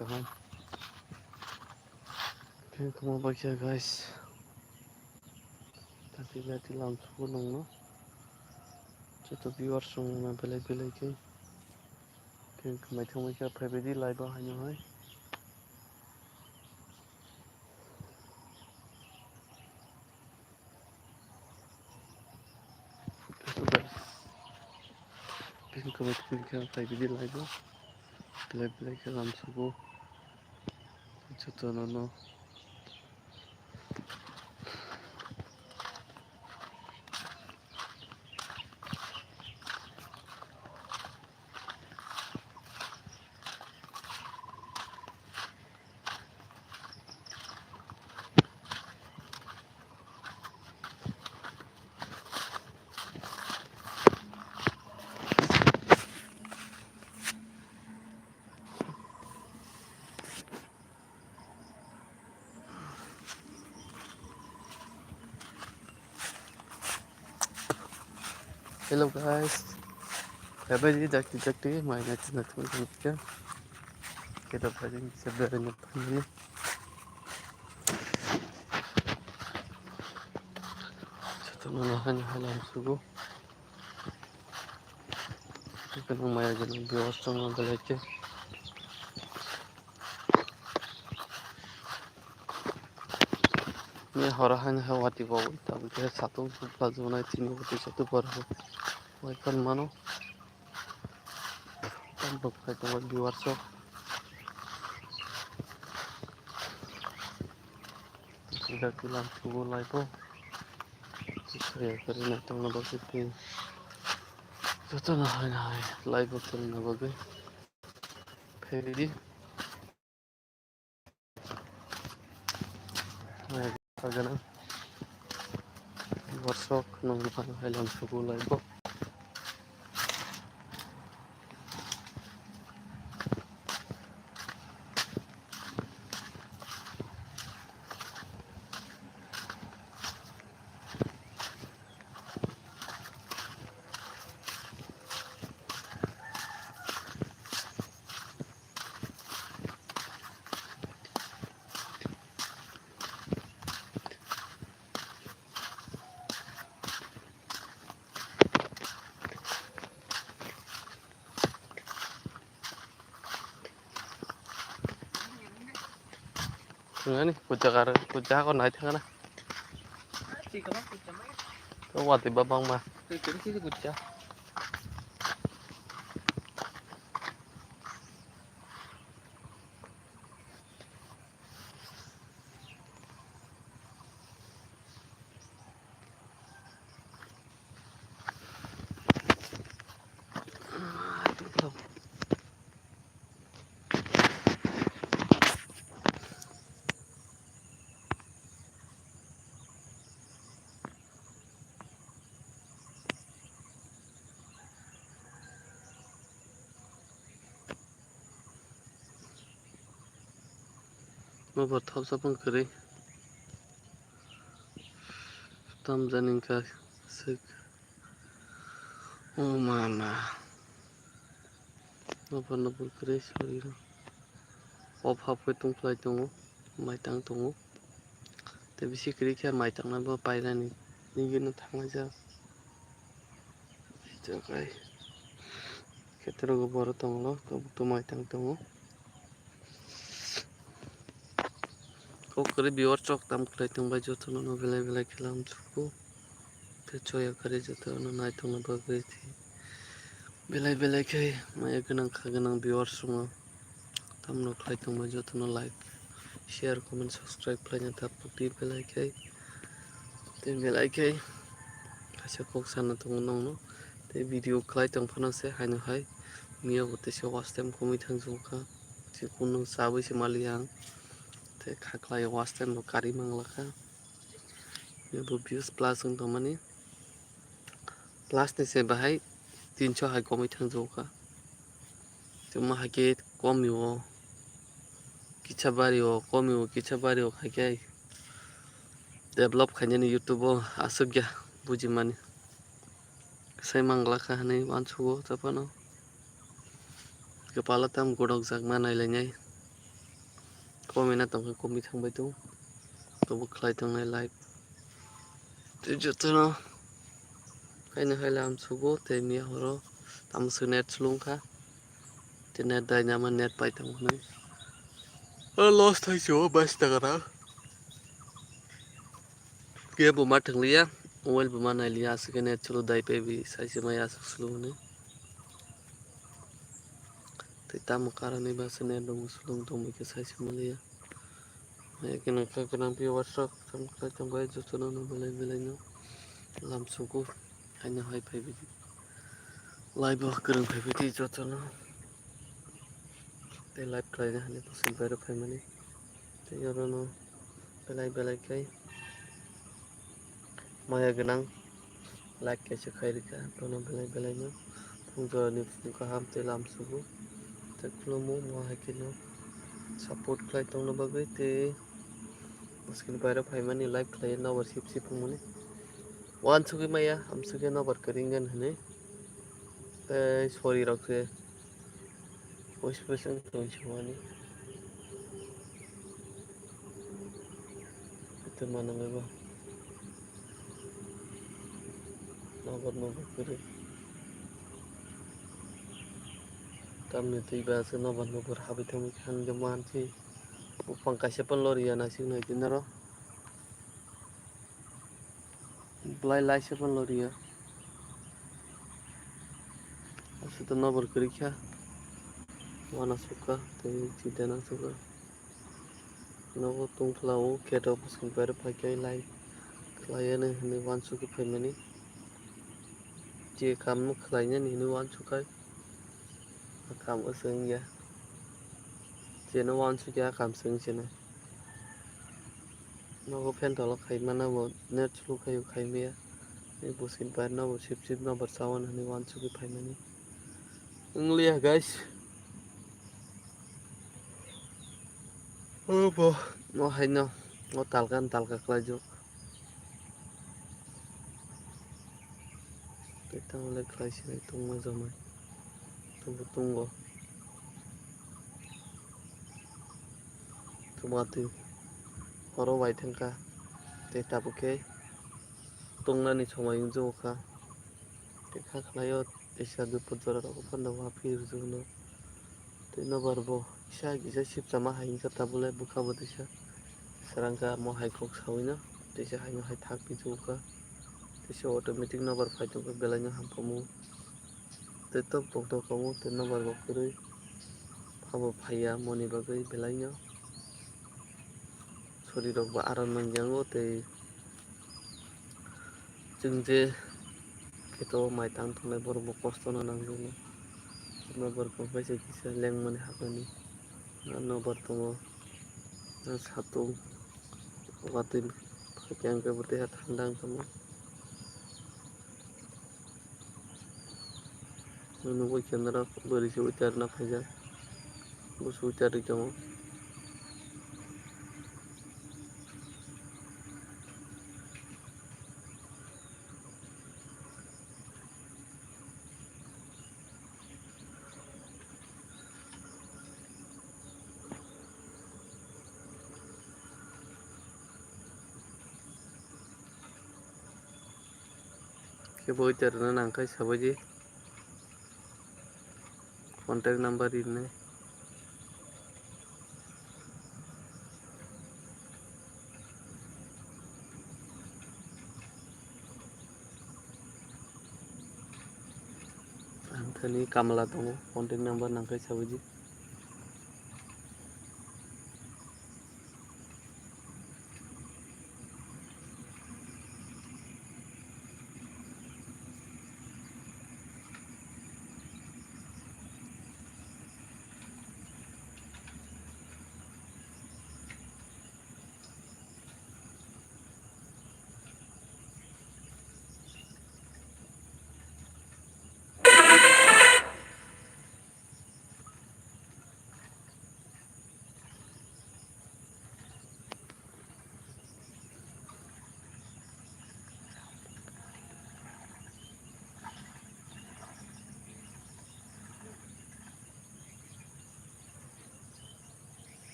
teman. Oke, kemana pagi ya guys. Tadi lihat di lampu nong no. Jatuh viewers nong belai-belai ke. Kemai thang ke private live hanya hai. Itu guys. Kemai thang ke private live. Belai-belai ke lampu ko. Jatuh no. Hello guys. Private jakti main net ke. Kita paling sebenarnya ini. Jatuh no hanya lampu ko. Kanang maya ganang viewers nong belai ke. Ni harahan hawati bawa tapi kita satu bazu na tini boti satu baru. Wakan mano. Tambah kita buat viewers so. Sudah kilang subuh lah itu. Saya kerana tong na bakit ni. Toto na hai live bakit na bagay. Pwede. Ay pagana. Viewers so nung lupa na kilang subuh lah itu. Ngani puja ko nai thang na. Ko wati babang ma. Puja. Mau buat thau sapang kere. Tam janin ka sek. Oh mama. Mau kere sorry. Off halfway tung fly tungu. Mai tang tungu. Tapi si kere kya mai tang na ba pai na ni. Ni gino thang aja. Jagai. Ketero go boro tungu lo. To mai tang tungu. Ko kere biwar chok tam fly tung ba joto no belai khilam chuku. Te choya kare joto no nai tung na ba goi thi. Belai kai maya ganang viewers sunga. Tam no fly tung ba joto no like. Share, comment, subscribe planya tap di belai kai. Te belai kai. Kasih kok sana tung nong no. Te video klai tung phana se haino hai. Mia bote se watch time komi thang joka. Si kunung sabai se maliang. Te khaklai watch time no kari manglaka. Mia bo views plus ung tomani. Plus ni se bahai 300 hai komi thang joka. Cuma hake komi wo. Kicha bari wo komi wo kicha bari wo hake develop khanya ni YouTube wo asugya buji mani. Sai manglaka hani wansu wo tapano. Kepala tam godok jak manai lenyai. कमेन्टआ दंखौ कमि थांबाय दं तबु खालाय थांनाय like जतनो खायनो खायला आम सुगो ते मिया हरो ताम सुनेट सुलुंखा ते नेट दाइना मा नेट पाइ थांखनो लस थाइसो बास तागारा के बुमा थंलिया मबाइल बुमा नाइलिया आसके नेट चलो दाइ पे भी साइसे माया सुलुंने ते ताम कारणे बास नेट दं सुलुं दं के साइसे मलिया Kena kena pi WhatsApp tam kala tam bai joto no no belai belai no lam suku hanya hai pai bi live kereng pai bi joto no te live kala na hanya pasin bai pai mani te yoro no belai belai kai maya genang like kaisa khai rika to no belai belai no pungjo ni pungka ham te lam suku te klumu mo hai kino support kala tong no bagai te Mungkin bayar payment live klien nomor sip sip muni. Wan sugi maya am sugi nomor keringan hene. Sorry rok se. Voice person tuh cuma itu mana meba. Nomor kiri. Kami tiba se nomor habis kami kan jaman si. Upang kasih pelori ya nasi nai dinero. Belai lai se pelori ya. Asu tu nomor kiri kya. Wana suka te cita na suka. Nawa tung kelau kira mungkin bayar pakai lai. Klien ini wan sugi payment je kamu kliennya ini wan sukai. Kamu seng ya. Je no wan sugi kamu seng sini. Nawa pen tolak kai mana mau net lu kai mea. Ini mungkin bayar nawa sip sip nawa bersawan ini wan sugi payment. Ngelihat guys. Oh boh, mau hai no, mau talkan kelaju. Kita mulai kelaju ini tunggu zaman, tunggu. Tomati, horo white tengka, kita pakai tunggu nih cuma yang jauh ka. Kita kelaju, isa dupur jarak aku pernah wafir juno. Tino barbo, isa sip sama hai kata boleh buka buat isa. Serangka mau hai kok sawina, isa hai no hai thak pitu ka. Isa automatic nomor fight ke belanya hampamu. Tetap pokok kamu te nomor bakuri. Habo phaya moni bagai belanya. Sorry rok ba aran mangjango te jengje kita mai tang tunai bor bo kosto no nangjono. Nomor ko paisa kisa leng mani hakani. Nomor tungo satu watim yang ke putih tandang kamu. Nunggu kendara berisi ucar na fajar. Bus ucar di kamu. Ke ucar na nangkai sabaji. Kontak number ini. Anthony Kamala tungo kontak number nangkai sabaji.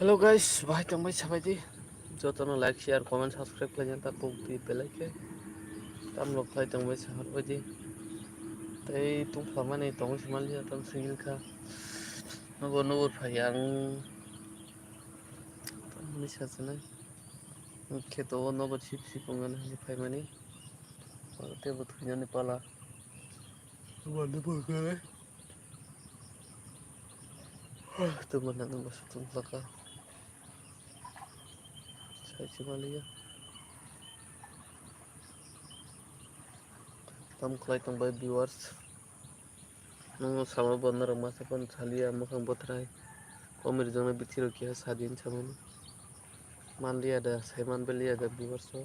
Hello guys बाहाय थांबाय साबायदि जतनो like share comment subscribe खालायनानै दा बुकि बेलायखे तामलक खालाय थांबाय साहरबायदि तै तुंफ्लामानै दङ सिमालि जाथां सिंगिलखा नगर फैयो आं निसासोनाय खेथ'आव नगर सिबसिखंनानै फै माने तेबो थैनानै पाला मानो बोगाय teman nak masuk belakang saya cuma lihat tam kelai tambah viewers nunggu sama bener masa pun salia makan botrai komir jangan bitir kia sadin sama mandi ada seman beli ada viewers so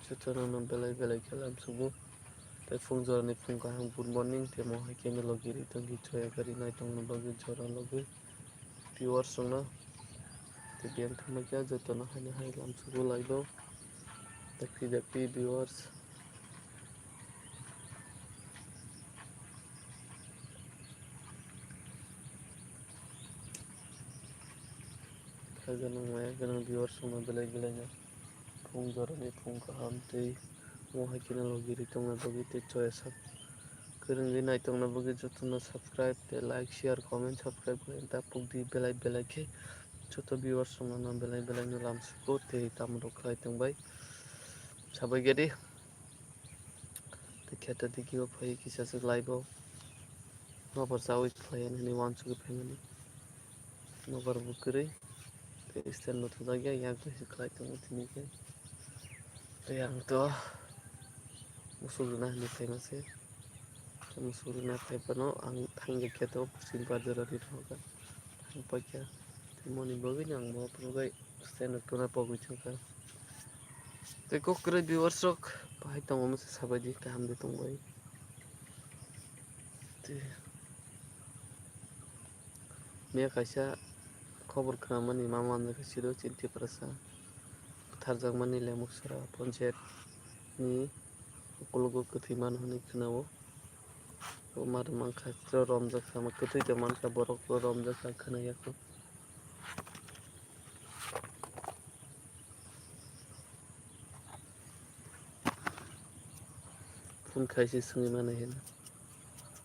cucur nonton belai kalam subuh Fung jorani fung kahang good morning temo hai kene logi ritangi choya kari nai tong no logi jora logi viewers sona te bian thama kya jotona hai lam subu laibo dakti viewers kaganang maya ganang viewers sona belai nya fung jorani fung kaham te mo hai kene logi ritong no logi te choya sak kerenggi nai tong no logi jotona subscribe te like share comment subscribe kalian ta pugdi belai ke joto viewers sona na belai no lam subu te tamro khai tongbai sabai gedi te kheta dikhibo phai kisase laibo nobar sawi phayan ni wanchu ke phemani nobar bukuri te stand no thuda gya yak to siklai tong tini ke te yang to musulna ni phemase musulna phepano ang thangge kheto pusin pajara ri thoga pakya te moni bogi yang mo prugai stand to na pogu chuka te kokre viewers rok pai tong mo se sabadi kaham de tongbai te me kaisa खबर खोनामोन मा माननो खिसिरो चिन्ति प्रसा बुथारजांमानि लेमुसरा पन्चायतनि अकलगो गोथैमान होननाय खोनावो मार मांखास्र रमजाखा गोथैदो मानखा बरक रमजाखा खोनायाखै फुन खायसे सोङै माने हेन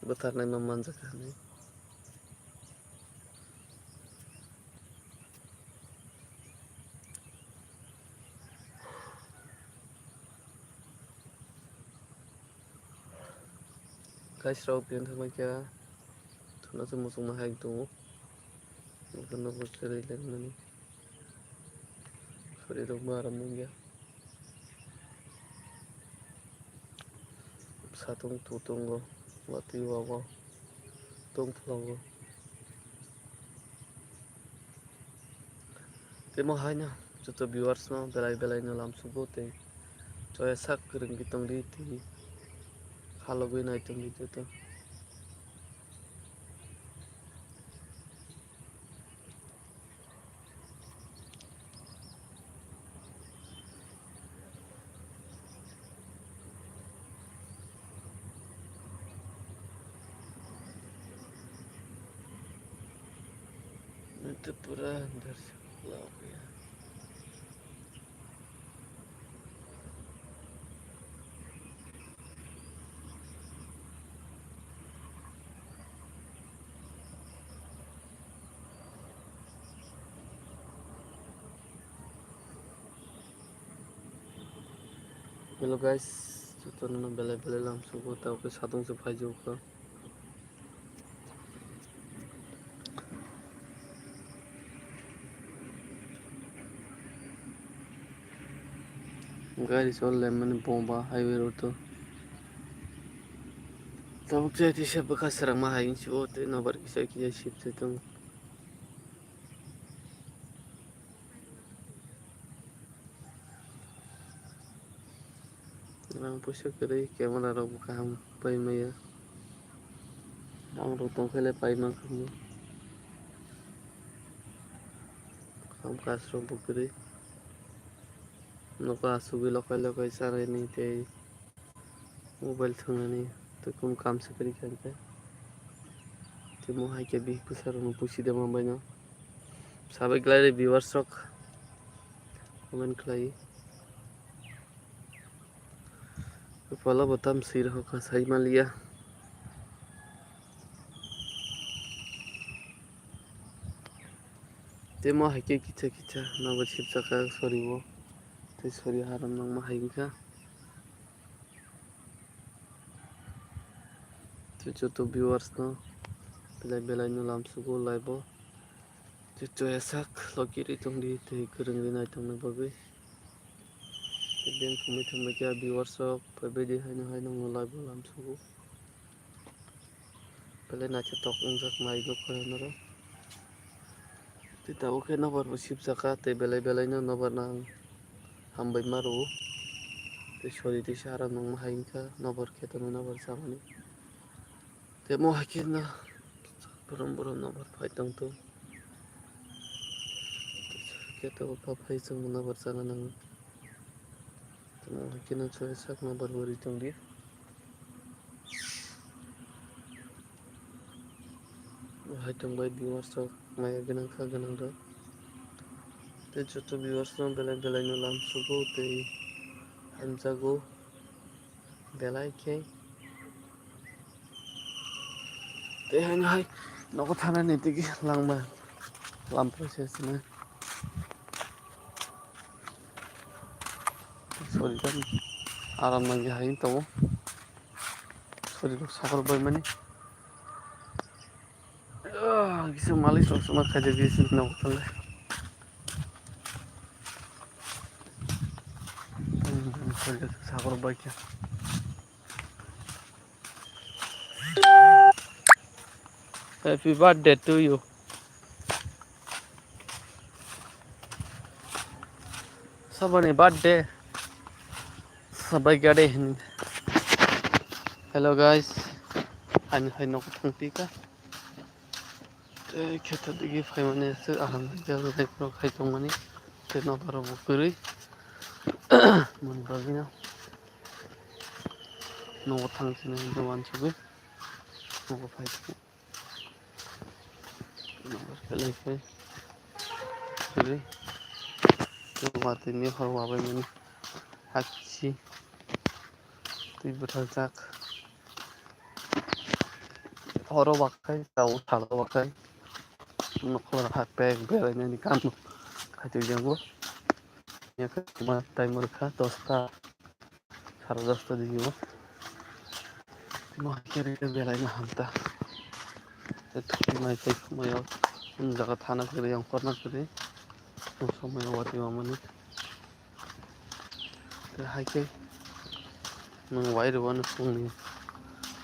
बुथारनाय मा मानजाखा होननाय गाइसराव बेनो थांबाय गैया थुनासो मोसौ माहाय दङ बेखौनो बोसोरै लेंनानै शरीरावबो आराम गैया साथं थुथंगो वाति वावा दंफ्लावो temo hanya juto viewers no belai no lam subo te choya sak kereng kitong di ti halogi nai tong di juto itu pura dari lauk ya hello guys juto no belai lam subo tau ke sadong se phai ka गाड़ी चल रहा है मैंने bomba highway road to tau jadi siya bekas serang mahayin si ote na bar kisah kia ship itu orang pusat kiri kamera rok buka ham pai maya orang rok tong kele pai mang kamu ham kas rok bukiri noka asubi lokai sana ini te mobile थंनानै तुकुम काम से करी करके ते मोहाय के भी पुसारो न pussy दे mobile न साबै ग्लाय व्यूअर्स रक कमेंट खालायो follow botam sir ho ka sai malia te mohay ke kicha kicha na ba chipsa ka soribo te sori haram nang mohay ka te joto viewers no belai belai no lam sugo laibo te choya sak lokiri tongdi te kurung dinai tongna bagui te ben thumai thumai ka viewers rok pabedi hai no laibo lam sugo belai na cha tok ungjak mai go khoranaro te tabo ke nobar bo chipsa ka te belai belai no nobar nang hambai maru te sori te haram nang mohay ka nobar khetano nobar samani te mohay ke na borom borom nobar phai tong to keto papai jong nobar sana nang mohay ke na choya sak nobar bori tongdi mohay tongbai viewers rok maya ganang kha ganang rok te joto viewers no belai belai no lam sugo te hamjago belai ke te hai nogo thana ni tigi langba lam process na sori kan aram nang hai to sori rok sakor bai mani কিছু মালিশ rock সময় খাইতে দিয়েছি না তাহলে সাগর বাইকে Happy birthday to you. Sabani birthday. Sabai gade hin. Hello guys. Hani hay nok thang pika. Te kheta digi phai mane se aham jaga dek pro khai tong mani. Te no baro bukuri. Mun bagina. No thang sine do wan subi. No phai. No bar kelai phai. Kuri. To mate ni horwa bai mani. Hakchi. Tui buthal jak. Horo bakai tau thalo bakai. Nokol hak pek berani ni kamu. Khatu jango. Ya ke cuma timer kha 10টা 10:30 দিও মা কেরে বেলাই না হামতা তুই মাই তাই সময় কোন জায়গা থানা করে অঙ্কর না করে সময় ওয়াতি মামনি হাইকে নং বাইরে বানো ফুংনি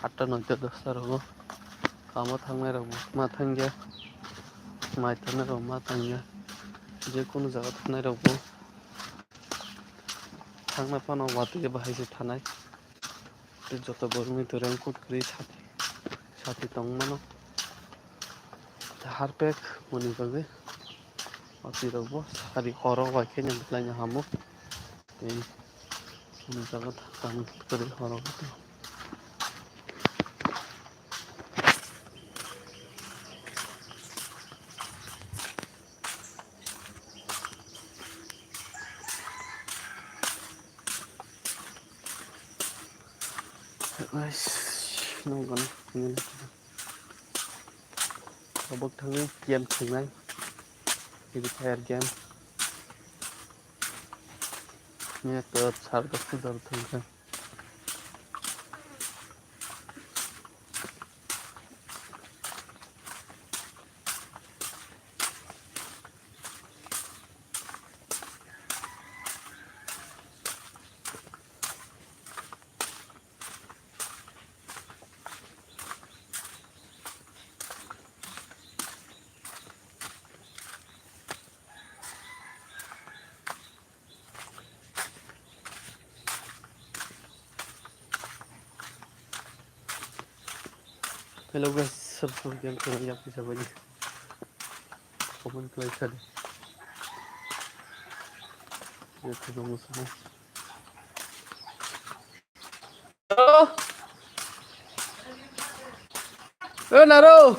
8টা 9টা 10টা রগো কামা থাंनाय রাখবো মা থাंगे মাই থাंनाय রাখবো মা থাंगे যে কোনো জায়গা থাंनाय রাখবো थांना पाना वाती जे बाहायसे थानाय जत बरमी तो रेंकुट करी साथी तंगमानो हार पेक मनि बगे वाती रगबो सारी हरो वाखे नेमलायनो हामो ए मनि जागा थाम करी हरो guys nonggon ini robot thangni game thangnai free fire game nya ke 10:30 dar thangka hello guys सब game खेलने आपकी सब बजे कमेंट लाइक कर ये तो मुझे Naro.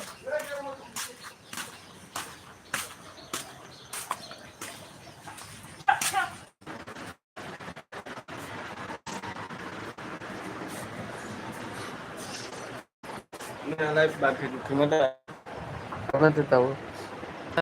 Ini live bakit kumada. Apa tuh tahu?